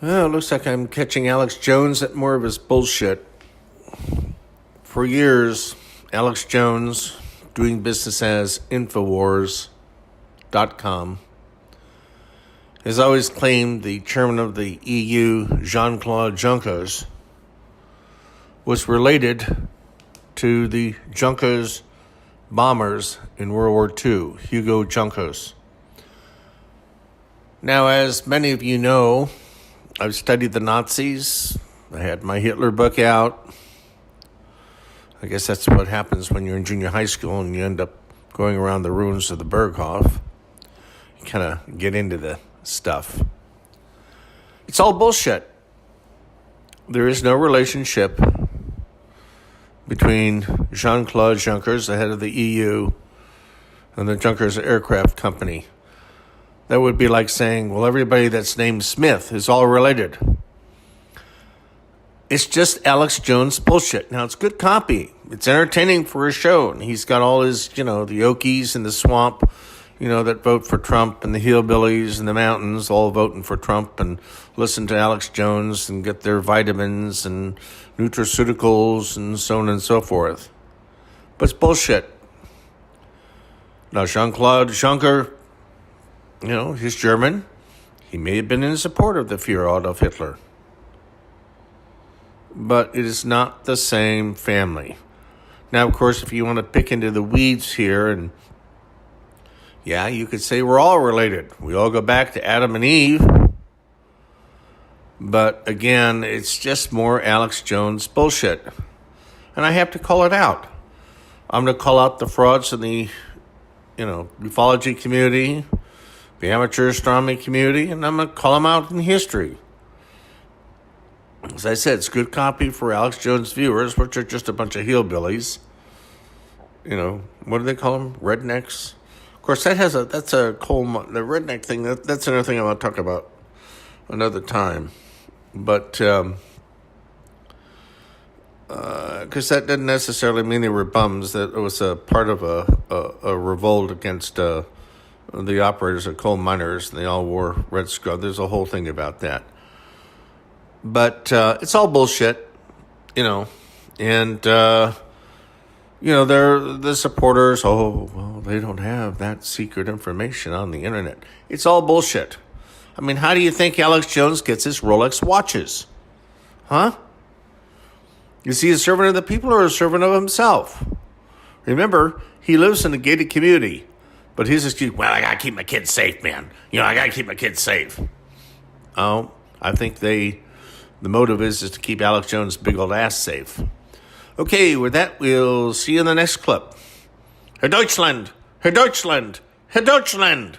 Well, it looks like I'm catching Alex Jones at more of his bullshit. For years, Alex Jones, doing business as Infowars.com, has always claimed the chairman of the EU, Jean-Claude Juncker, was related to the Junkers bombers in World War II, Hugo Junkers. Now, as many of you know, I've studied the Nazis. I had my Hitler book out. I guess that's what happens when you're in junior high school and you end up going around the ruins of the Berghof. You kind of get into the stuff. It's all bullshit. There is no relationship between Jean-Claude Juncker, the head of the EU, and the Junkers Aircraft Company. That would be like saying, well, everybody that's named Smith is all related. It's just Alex Jones bullshit. Now, it's good copy. It's entertaining for a show. And he's got all his, the Okies in the swamp, that vote for Trump, and the hillbillies in the mountains all voting for Trump and listen to Alex Jones and get their vitamins and nutraceuticals and so on and so forth. But it's bullshit. Now, Jean-Claude Juncker, he's German. He may have been in support of the Führer Adolf Hitler. But it is not the same family. Now, of course, if you want to pick into the weeds here, and you could say we're all related. We all go back to Adam and Eve. But again, it's just more Alex Jones bullshit. And I have to call it out. I'm going to call out the frauds in the, ufology community, the amateur astronomy community, and I'm going to call them out in history. As I said, it's good copy for Alex Jones viewers, which are just a bunch of hillbillies. What do they call them? Rednecks? Of course, that's a coal, the redneck thing, that's another thing I want to talk about another time. But, because that didn't necessarily mean they were bums, that it was a part of a revolt against the operators of coal miners, and they all wore red scrubs. There's a whole thing about that. But it's all bullshit, and, they're the supporters, they don't have that secret information on the internet. It's all bullshit. I mean, how do you think Alex Jones gets his Rolex watches? Huh? Is he a servant of the people or a servant of himself? Remember, he lives in a gated community, but his excuse, I got to keep my kids safe, man. I got to keep my kids safe. Oh, I think the motive is to keep Alex Jones' big old ass safe. Okay, with that, we'll see you in the next clip. Herr Deutschland! Herr Deutschland! Herr Deutschland!